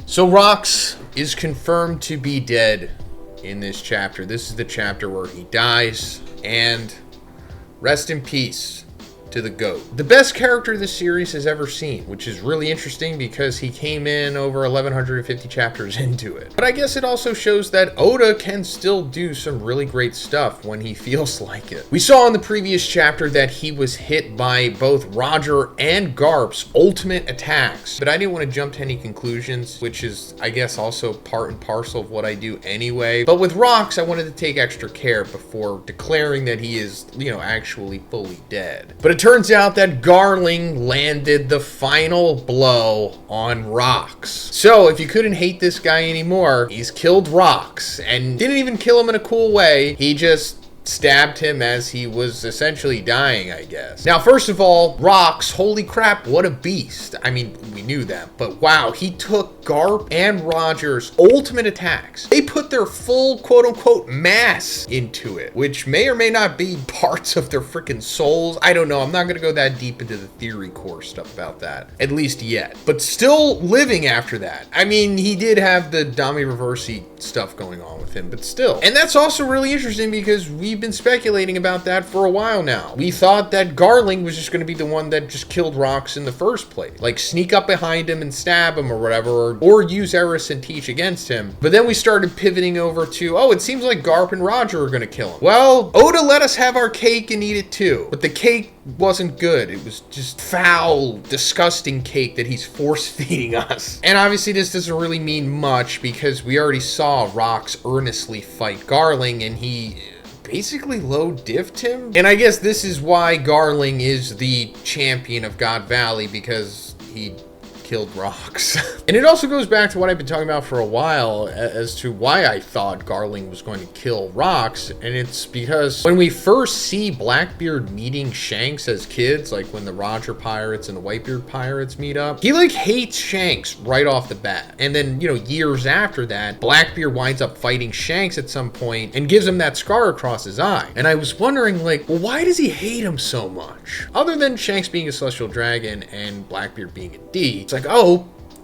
So Rox is confirmed to be dead in this chapter. This is the chapter where he dies, and rest in peace to the GOAT. The best character this series has ever seen, which is really interesting because he came in over 1150 chapters into it. But I guess it also shows that Oda can still do some really great stuff when he feels like it. We saw in the previous chapter that he was hit by both Roger and Garp's ultimate attacks, but I didn't want to jump to any conclusions, which is, I guess, also part and parcel of what I do anyway. But with Rox, I wanted to take extra care before declaring that he is, actually fully dead. But it turns out that Garling landed the final blow on Rox. So if you couldn't hate this guy anymore, he's killed Rox, and didn't even kill him in a cool way. He just stabbed him as he was essentially dying, I guess. Now, first of all, Rox, holy crap, what a beast. I mean, we knew that, but wow, he took Garp and Roger's ultimate attacks. They put their full quote-unquote mass into it, which may or may not be parts of their freaking souls. I don't know. I'm not going to go that deep into the theory core stuff about that, at least yet. But still living after that. I mean, he did have the Dami Reversi stuff going on with him, but still. And that's also really interesting because we've been speculating about that for a while now. We thought that Garling was just going to be the one that just killed Rox in the first place. Like, sneak up behind him and stab him or whatever, or use Eris and Teach against him. But then we started pivoting over to, it seems like Garp and Roger are going to kill him. Well, Oda let us have our cake and eat it too. But the cake wasn't good. It was just foul, disgusting cake that he's force-feeding us. And obviously this doesn't really mean much because we already saw Rox earnestly fight Garling and he basically low-diffed him. And I guess this is why Garling is the champion of God Valley, because he killed Rox. And it also goes back to what I've been talking about for a while as to why I thought Garling was going to kill Rox, and it's because when we first see Blackbeard meeting Shanks as kids, like when the Roger Pirates and the Whitebeard Pirates meet up, he hates Shanks right off the bat. And then, years after that, Blackbeard winds up fighting Shanks at some point and gives him that scar across his eye. And I was wondering, well, why does he hate him so much? Other than Shanks being a celestial dragon and Blackbeard being a D, it's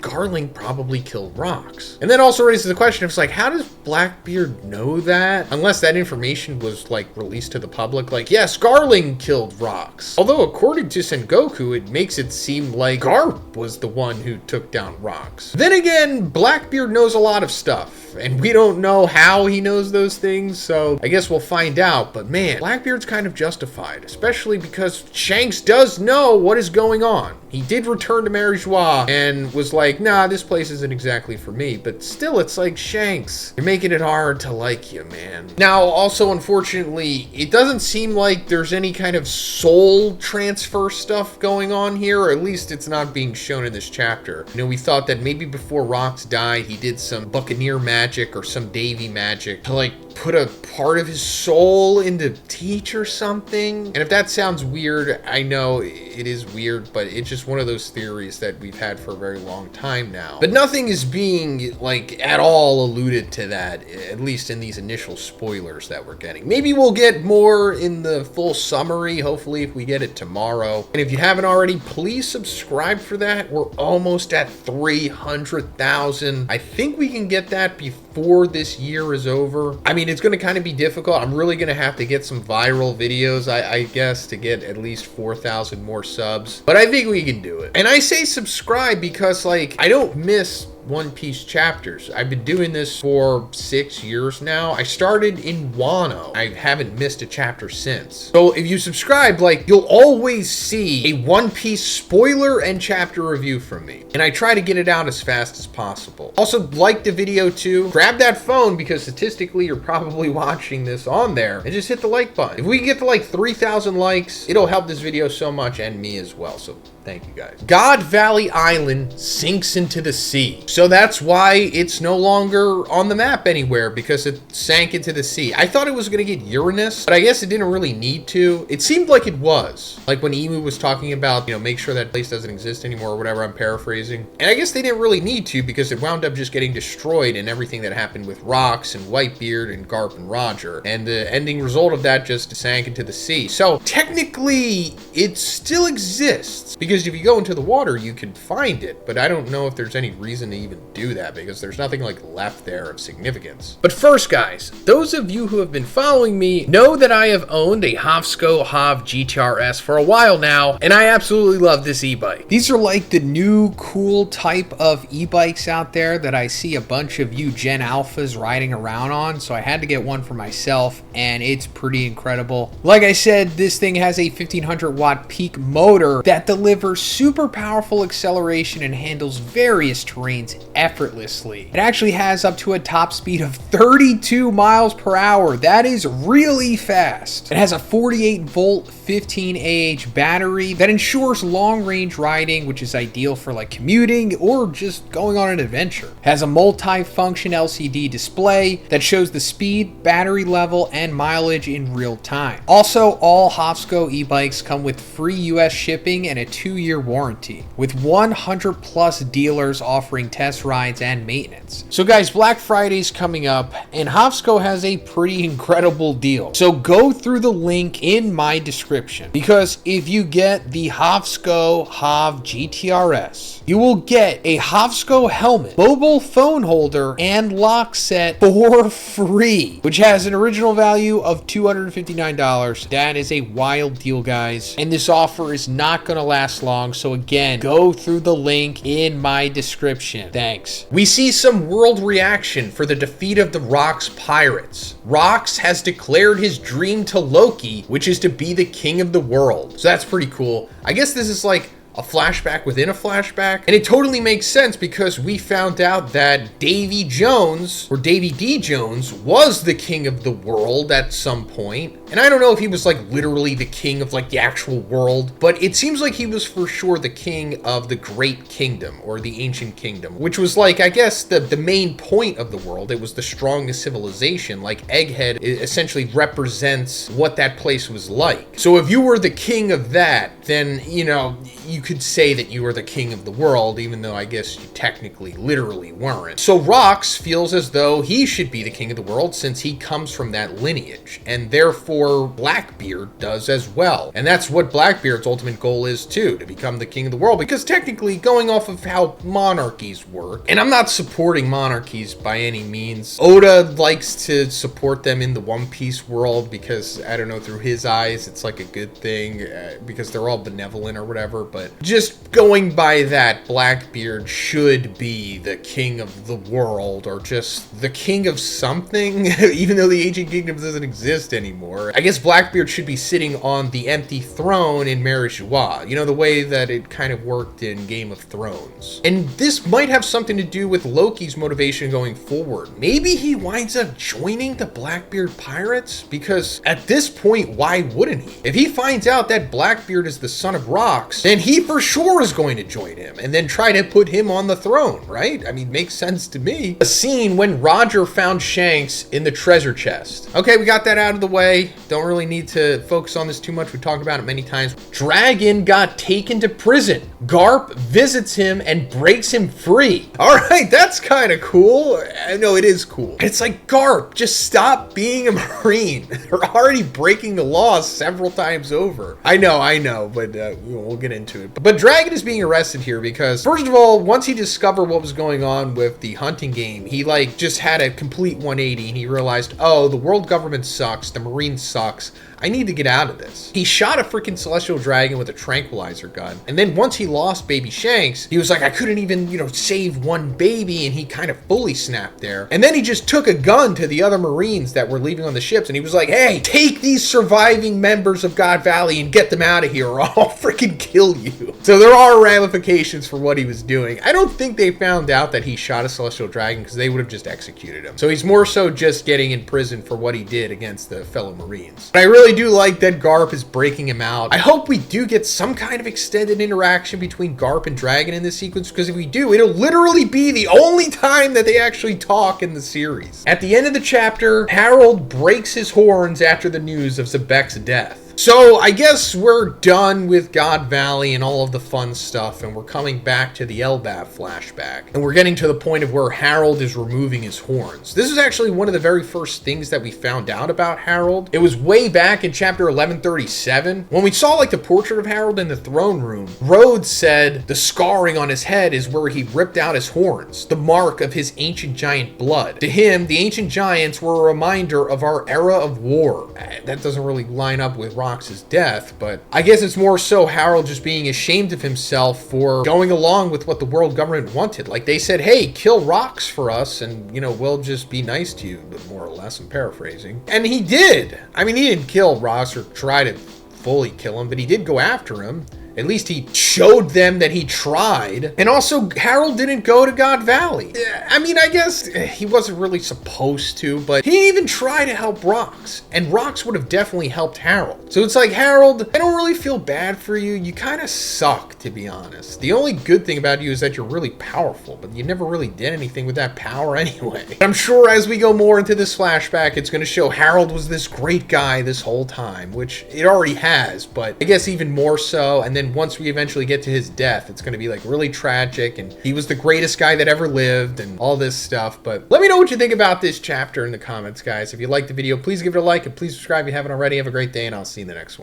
Garling probably killed Rox. And then also raises the question of, how does Blackbeard know that? Unless that information was, released to the public, yes, Garling killed Rox. Although, according to Sengoku, it makes it seem like Garp was the one who took down Rox. Then again, Blackbeard knows a lot of stuff, and we don't know how he knows those things, so I guess we'll find out. But man, Blackbeard's kind of justified, especially because Shanks does know what is going on. He did return to Mary Joie and was nah, this place isn't exactly for me. But still, it's Shanks, you're making it hard to like you, man. Now, also, unfortunately, it doesn't seem like there's any kind of soul transfer stuff going on here, or at least it's not being shown in this chapter. We thought that maybe before Rox died, he did some Buccaneer magic or some Davy magic to put a part of his soul into Teach or something. And if that sounds weird, I know it is weird, but it's just one of those theories that we've had for a very long time now. But nothing is being at all alluded to that, at least in these initial spoilers that we're getting. Maybe we'll get more in the full summary, hopefully, if we get it tomorrow. And if you haven't already, please subscribe for that. We're almost at 300,000. I think we can get that before this year is over. I mean, it's going to kind of be difficult. I'm really going to have to get some viral videos, I guess, to get at least 4,000 more subs. But I think we can do it. And I say subscribe because, I don't miss One Piece chapters. I've been doing this for 6 years now. I started in Wano. I haven't missed a chapter since. So if you subscribe, you'll always see a One Piece spoiler and chapter review from me. And I try to get it out as fast as possible. Also, like the video too. Grab that phone because statistically you're probably watching this on there, and just hit the like button. If we can get to 3,000 likes, it'll help this video so much and me as well. So thank you guys. God Valley Island sinks into the sea. So that's why it's no longer on the map anywhere, because it sank into the sea. I thought it was going to get Uranus, but I guess it didn't really need to. It seemed like it was. When Emu was talking about, make sure that place doesn't exist anymore or whatever, I'm paraphrasing. And I guess they didn't really need to because it wound up just getting destroyed in everything that happened with Rox and Whitebeard and Garp and Roger. And the ending result of that just sank into the sea. So technically, it still exists because Because if you go into the water, you can find it, but I don't know if there's any reason to even do that because there's nothing like left there of significance. But first, guys, those of you who have been following me know that I have owned a Hovsco Hov GTR-S for a while now, and I absolutely love this e-bike. These are like the new cool type of e-bikes out there that I see a bunch of you Gen Alphas riding around on, so I had to get one for myself, and it's pretty incredible. Like I said, this thing has a 1500 watt peak motor that delivers super powerful acceleration and handles various terrains effortlessly. It actually has up to a top speed of 32 miles per hour. That is really fast. It has a 48 volt 15 AH battery that ensures long range riding, which is ideal for like commuting or just going on an adventure. It has a multi-function LCD display that shows the speed, battery level, and mileage in real time. Also, all Hovsco e-bikes come with free US shipping and a 2-year warranty, with 100 plus dealers offering test rides and maintenance. So guys, Black Friday's coming up, and Hovsco has a pretty incredible deal. So go through the link in my description, because if you get the Hovsco Hov GTR-S, you will get a Hovsco helmet, mobile phone holder, and lock set for free, which has an original value of $259. That is a wild deal, guys, and this offer is not going to last long. So again, go through the link in my description. Thanks. We see some world reaction for the defeat of the Rock's pirates. Rox has declared his dream to Loki, which is to be the king of the world. So that's pretty cool. I guess this is like a flashback within a flashback, and it totally makes sense because we found out that Davy Jones, or Davy D. Jones, was the king of the world at some point. And I don't know if he was like literally the king of like the actual world, but it seems like he was for sure the king of the Great Kingdom, or the Ancient Kingdom, which was like, I guess, the main point of the world. It was the strongest civilization. Like Egghead essentially represents what that place was like. So if you were the king of that, then, you know, you could say that you were the king of the world, even though I guess you technically, literally weren't. So Rox feels as though he should be the king of the world since he comes from that lineage, and therefore Blackbeard does as well. And that's what Blackbeard's ultimate goal is too, to become the king of the world, because technically, going off of how monarchies work, and I'm not supporting monarchies by any means. Oda likes to support them in the One Piece world because, I don't know, through his eyes, it's like a good thing because they're all benevolent or whatever, but just going by that, Blackbeard should be the king of the world, or just the king of something, even though the Ancient Kingdom doesn't exist anymore. I guess Blackbeard should be sitting on the empty throne in Mary Joie, you know, the way that it kind of worked in Game of Thrones. And this might have something to do with Loki's motivation going forward. Maybe he winds up joining the Blackbeard pirates, because at this point, why wouldn't he? If he finds out that Blackbeard is the son of Rox, then he for sure is going to join him and then try to put him on the throne, right? I mean, makes sense to me. A scene when Roger found Shanks in the treasure chest. Okay, we got that out of the way. Don't really need to focus on this too much. We talked about it many times. Dragon got taken to prison. Garp visits him and breaks him free. All right, that's kind of cool. I know it is cool. It's like, Garp, just stop being a Marine. They're already breaking the law several times over. I know, but we'll get into it. But Dragon is being arrested here because, first of all, once he discovered what was going on with the hunting game, he like just had a complete 180 and he realized, oh, the world government sucks, the Marine sucks, I need to get out of this. He shot a freaking celestial dragon with a tranquilizer gun. And then once he lost baby Shanks, he was like, I couldn't even, save one baby, and he kind of fully snapped there. And then he just took a gun to the other Marines that were leaving on the ships, and he was like, hey, take these surviving members of God Valley and get them out of here or I'll freaking kill you. So there are ramifications for what he was doing. I don't think they found out that he shot a celestial dragon because they would have just executed him. So he's more so just getting in prison for what he did against the fellow Marines. But I really do like that Garp is breaking him out. I hope we do get some kind of extended interaction between Garp and Dragon in this sequence, because if we do, it'll literally be the only time that they actually talk in the series. At the end of the chapter, Harald breaks his horns after the news of Zebek's death. So I guess we're done with God Valley and all of the fun stuff, and we're coming back to the Elbaf flashback. And we're getting to the point of where Harald is removing his horns. This is actually one of the very first things that we found out about Harald. It was way back in chapter 1137. When we saw like the portrait of Harald in the throne room, Rhodes said the scarring on his head is where he ripped out his horns, the mark of his ancient giant blood. To him, the ancient giants were a reminder of our era of war. That doesn't really line up with Rox's death, but I guess it's more so Harald just being ashamed of himself for going along with what the world government wanted. Like they said, hey, kill Rox for us and, you know, we'll just be nice to you, but more or less, I'm paraphrasing. And he did. I mean, he didn't kill Rox or try to fully kill him, but he did go after him. At least he showed them that he tried. And also, Harald didn't go to God Valley. I mean, I guess he wasn't really supposed to, but he didn't even try to help Rox. And Rox would have definitely helped Harald. So it's like, Harald, I don't really feel bad for you. You kind of suck, to be honest. The only good thing about you is that you're really powerful, but you never really did anything with that power anyway. But I'm sure as we go more into this flashback, it's going to show Harald was this great guy this whole time, which it already has, but I guess even more so. And then once we eventually get to his death, it's going to be like really tragic, and he was the greatest guy that ever lived and all this stuff. But let me know what you think about this chapter in the comments, guys. If you liked the video, please give it a like and please subscribe if you haven't already. Have a great day, and I'll see you in the next one.